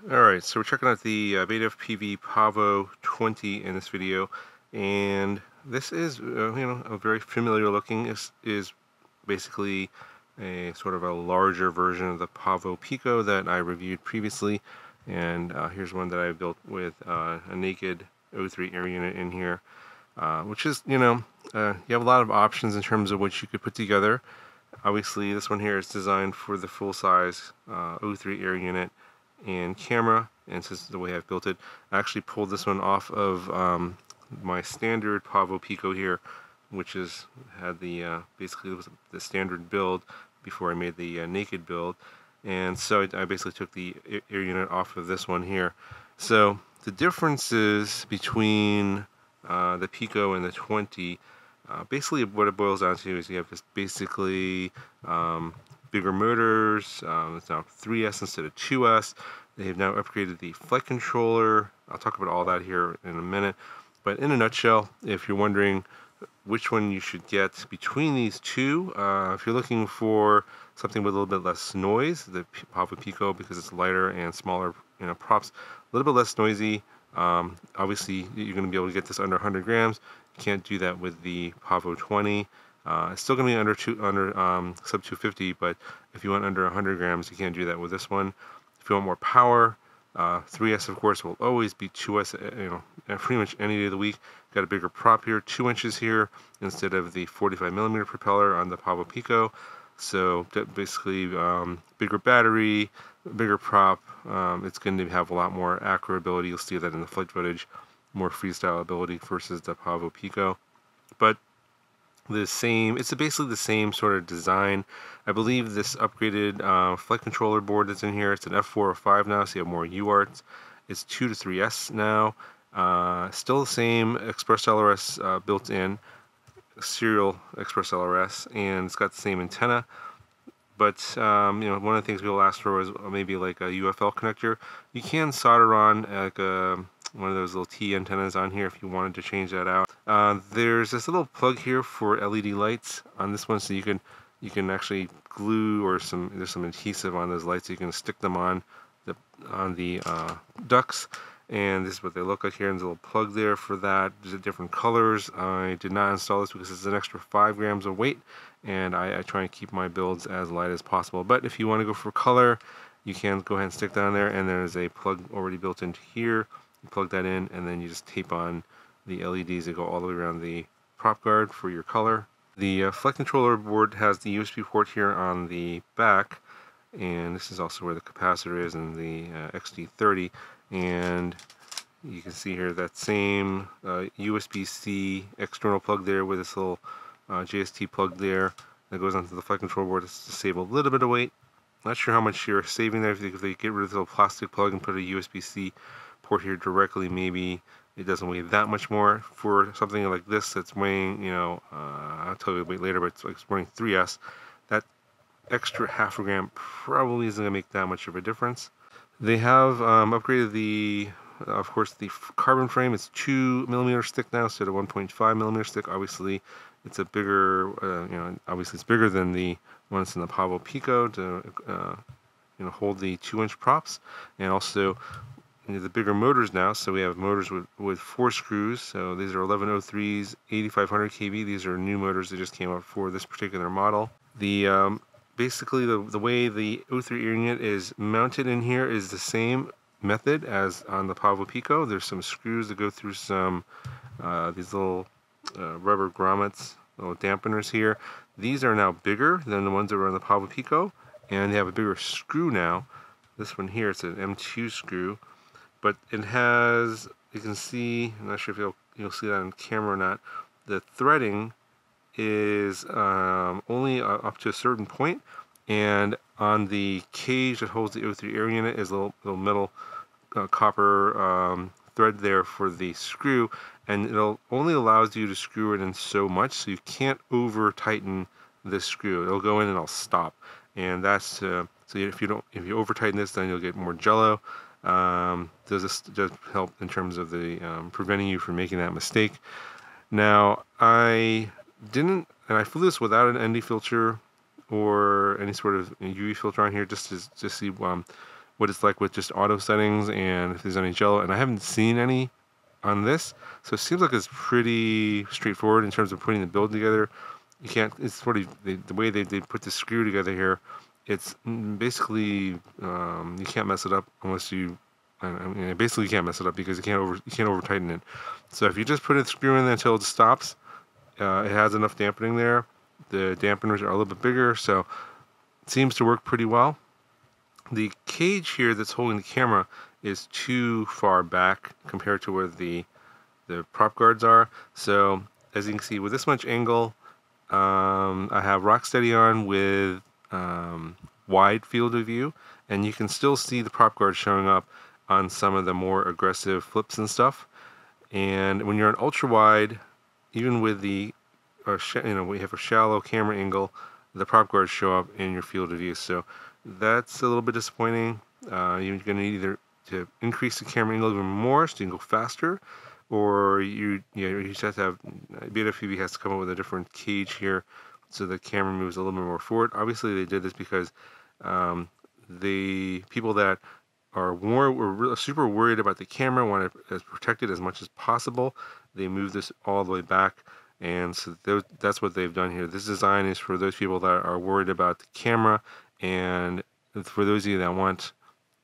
Alright, so we're checking out the BETAFPV Pavo20 in this video, and this is, a very familiar looking, is basically a sort of a larger version of the Pavo Pico that I reviewed previously, and here's one that I built with a naked O3 air unit in here, which is, you have a lot of options in terms of what you could put together. Obviously, this one here is designed for the full-size O3 air unit and camera, and this is the way I've built it. I actually pulled this one off of my standard Pavo Pico here, which had the basically it was the standard build before I made the naked build, and so I basically took the air unit off of this one here. So the differences between the Pico and the 20, basically what it boils down to is you have this basically bigger motors. It's now 3S instead of 2S. They have now upgraded the flight controller. I'll talk about all that here in a minute. But in a nutshell, if you're wondering which one you should get between these two, if you're looking for something with a little bit less noise, the Pavo Pico, because it's lighter and smaller, props, a little bit less noisy. Obviously, you're going to be able to get this under 100 grams. You can't do that with the Pavo 20. It's still going to be under sub 250, but if you want under 100 grams, you can't do that with this one. If you want more power, 3S of course will always be 2S, pretty much any day of the week. Got a bigger prop here, 2 inches here instead of the 45mm propeller on the Pavo Pico. So basically, bigger battery, bigger prop. It's going to have a lot more acro ability. You'll see that in the flight footage, more freestyle ability versus the Pavo Pico. But it's basically the same sort of design. I believe this upgraded flight controller board that's in here, it's an F4 or 5 now, so you have more UARTs. It's 2 to 3S now. Still the same Express LRS built in, serial Express LRS, and it's got the same antenna. But one of the things we'll ask for is maybe like a UFL connector. You can solder on like one of those little T antennas on here if you wanted to change that out. There's this little plug here for LED lights on this one, so you can actually glue or there's some adhesive on those lights. So you can stick them on the ducts, and this is what they look like here. And there's a little plug there for that. There's different colors. I did not install this because it's an extra 5 grams of weight, and I try and keep my builds as light as possible. But if you want to go for color, you can go ahead and stick that on there, and there's a plug already built into here. You plug that in, and then you just tape on the LEDs that go all the way around the prop guard for your color. The flight controller board has the USB port here on the back, and this is also where the capacitor is in the XD30, and you can see here that same USB-C external plug there with this little JST plug there that goes onto the flight control board to save a little bit of weight. Not sure how much you're saving there. If they get rid of the little plastic plug and put a USB-C port here directly, maybe it doesn't weigh that much more. For something like this that's weighing, I'll tell you the weight later, but it's weighing 3S, that extra half a gram probably isn't going to make that much of a difference. They have upgraded of course, the carbon frame. It's 2mm thick now instead of 1.5mm thick. Obviously, it's a bigger, obviously it's bigger than the one that's in the Pavo Pico to, hold the 2-inch props, and also the bigger motors now. So we have motors with 4 screws. So these are 1103s, 8500 kV. These are new motors that just came out for this particular model. Basically, the way the O3 air unit is mounted in here is the same method as on the Pavo Pico. There's some screws that go through some these little rubber grommets, little dampeners here. These are now bigger than the ones that were on the Pavo Pico, and they have a bigger screw now. This one here, it's an M2 screw, but it has, you can see, I'm not sure if you'll see that on camera or not, the threading is only up to a certain point, and on the cage that holds the O3 air unit is a little metal copper thread there for the screw, and it'll only allows you to screw it in so much, so you can't over tighten this screw. It'll go in and it'll stop, and that's so if you over tighten this, then you'll get more jello. Does help in terms of the preventing you from making that mistake. Now I flew this without an ND filter or any sort of UV filter on here, just to see what it's like with just auto settings and if there's any jello, and I haven't seen any on this, so it seems like it's pretty straightforward in terms of putting the build together. You can't, it's sort of the way they put the screw together here, it's basically, you can't mess it up unless you, I mean, basically you can't mess it up because you can't over tighten it. So if you just put a screw in there until it stops, it has enough dampening there. The dampeners are a little bit bigger, so it seems to work pretty well. The cage here that's holding the camera is too far back compared to where the prop guards are. So as you can see, with this much angle, I have Rocksteady on with wide field of view, and you can still see the prop guard showing up on some of the more aggressive flips and stuff. And when you're on ultra wide, even with the we have a shallow camera angle, the prop guards show up in your field of view. So that's a little bit disappointing. You're going to need either to increase the camera angle even more so you can go faster, or you just have to have, BETAFPV has to come up with a different cage here so the camera moves a little bit more forward. Obviously they did this because the people that were super worried about the camera, want it as protected as much as possible. They moved this all the way back, and so that's what they've done here. This design is for those people that are worried about the camera, and for those of you that want,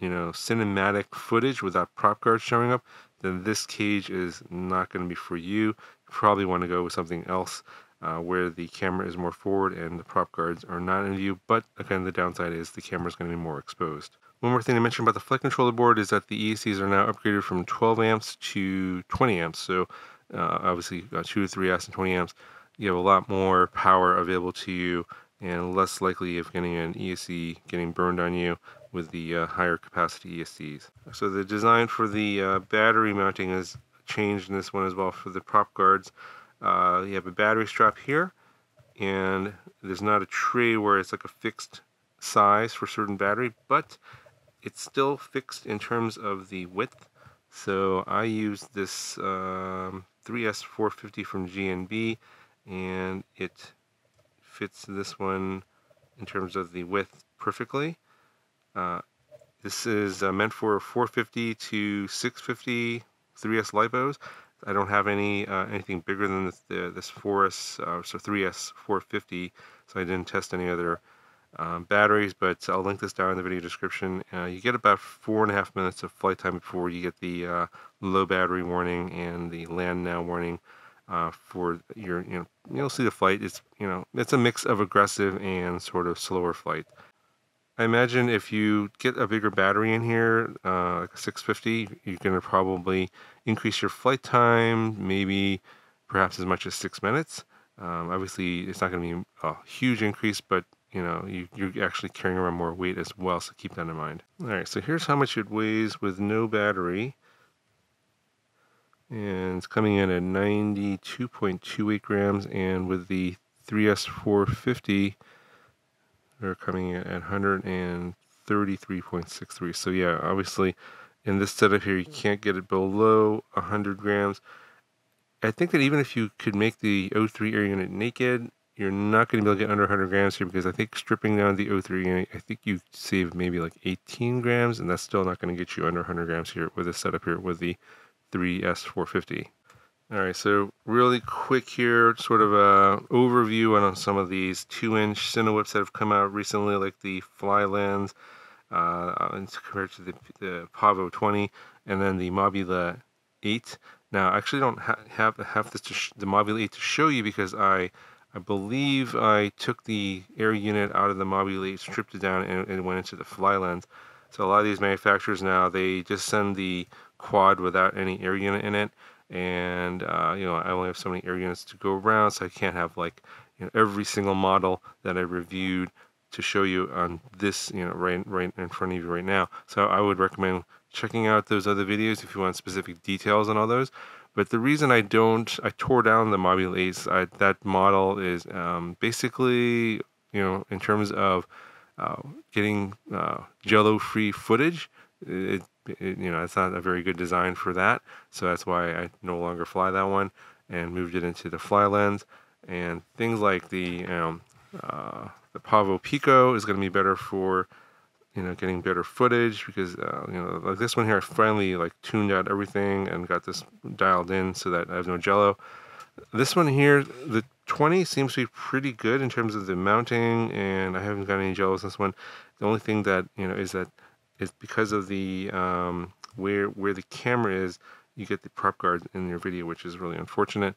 cinematic footage without prop guards showing up, then this cage is not going to be for you. You probably want to go with something else where the camera is more forward and the prop guards are not in view, but again, the downside is the camera is going to be more exposed. One more thing to mention about the flight controller board is that the ESCs are now upgraded from 12 amps to 20 amps. So obviously 2 to 3S and 20 amps, you have a lot more power available to you and less likely of getting an ESC getting burned on you with the higher capacity ESCs. So the design for the battery mounting has changed in this one as well. For the prop guards, you have a battery strap here, and there's not a tray where it's like a fixed size for certain battery, but it's still fixed in terms of the width. So I use this 3S450 from GNB, and it fits this one in terms of the width perfectly. This is meant for 450 to 650 3S lipos. I don't have anything bigger than this 3S 450, so I didn't test any other batteries, but I'll link this down in the video description. You get about 4.5 minutes of flight time before you get the low battery warning and the land now warning for your, you'll see the flight. It's, it's a mix of aggressive and sort of slower flight. I imagine if you get a bigger battery in here, like a 650, you're going to probably increase your flight time, maybe perhaps as much as 6 minutes. Obviously, it's not going to be a huge increase, but you're actually carrying around more weight as well, so keep that in mind. Alright, so here's how much it weighs with no battery. And it's coming in at 92.28 grams, and with the 3S450, they're coming in at 133.63. So yeah, obviously, in this setup here, you can't get it below 100 grams. I think that even if you could make the O3 air unit naked, you're not going to be able to get under 100 grams here, because I think stripping down the O3 unit, I think you save maybe like 18 grams, and that's still not going to get you under 100 grams here with this setup here with the 3S450. Alright, so really quick here, sort of a overview on some of these 2-inch Cinewhoops that have come out recently, like the Fly Lens, compared to the Pavo20, and then the Mobula 8. Now, I actually don't have the Mobula 8 to show you, because I believe I took the air unit out of the Mobula 8, stripped it down, and it went into the Fly Lens. So a lot of these manufacturers now, they just send the quad without any air unit in it. And I only have so many air units to go around, so I can't have every single model that I reviewed to show you on this right in front of you right now. So I would recommend checking out those other videos if you want specific details on all those. But the reason I tore down the Mobula 8s, that model is basically, in terms of getting jello-free footage, it's not a very good design for that. So that's why I no longer fly that one and moved it into the Fly Lens. And things like the Pavo Pico is going to be better for getting better footage because like this one here, I finally like tuned out everything and got this dialed in so that I have no jello. This one here, the 20 seems to be pretty good in terms of the mounting, and I haven't got any jellos in this one. The only thing that is that it's because of the where the camera is, you get the prop guard in your video, which is really unfortunate.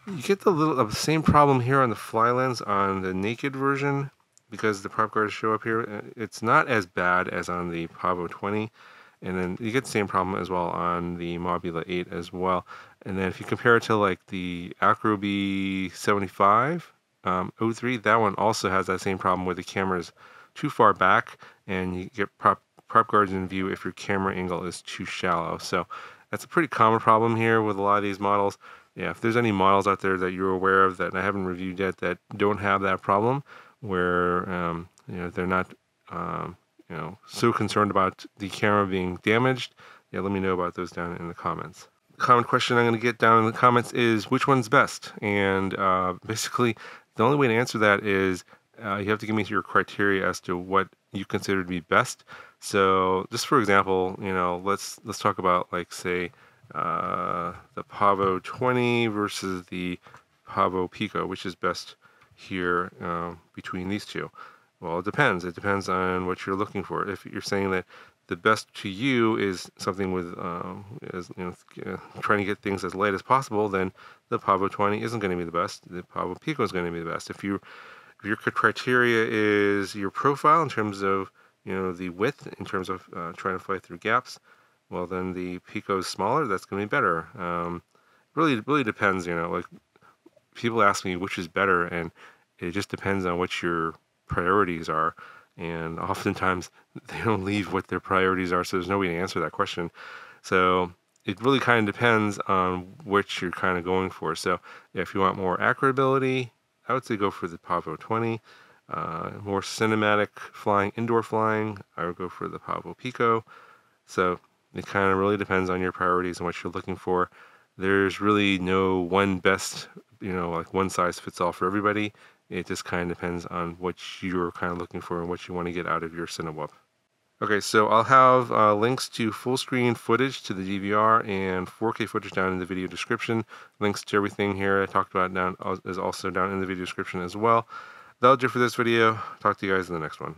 You get the same problem here on the fly lens on the naked version because the prop guards show up here. It's not as bad as on the Pavo20. And then you get the same problem as well on the Mobula 8 as well. And then if you compare it to like the Acro B75 03, that one also has that same problem where the camera is too far back and you get prop guards in view if your camera angle is too shallow. So that's a pretty common problem here with a lot of these models. Yeah, if there's any models out there that you're aware of that I haven't reviewed yet that don't have that problem, where they're not so concerned about the camera being damaged, yeah, let me know about those down in the comments. The common question I'm going to get down in the comments is which one's best, and basically the only way to answer that is you have to give me your criteria as to what you consider to be best. So just for example, let's talk about like say the Pavo20 versus the Pavo Pico, which is best here between these two. Well, it depends. It depends on what you're looking for. If you're saying that the best to you is something with trying to get things as light as possible, then the Pavo20 isn't going to be the best. The Pavo Pico is going to be the best. If your criteria is your profile in terms of the width, in terms of trying to fly through gaps, well, then the Pico is smaller. That's going to be better. Really depends. Like people ask me which is better, and it just depends on what your priorities are, and oftentimes they don't leave what their priorities are, so there's no way to answer that question. So it really kind of depends on what you're kind of going for. So if you want more accurate ability, I would say go for the Pavo20. More cinematic flying, indoor flying, I would go for the Pavo Pico. So it kind of really depends on your priorities and what you're looking for. There's really no one best, like one size fits all for everybody. It just kind of depends on what you're kind of looking for and what you want to get out of your Cinewhoop. Okay, so I'll have links to full screen footage to the DVR and 4K footage down in the video description. Links to everything here I talked about down is also down in the video description as well. That'll do it for this video. Talk to you guys in the next one.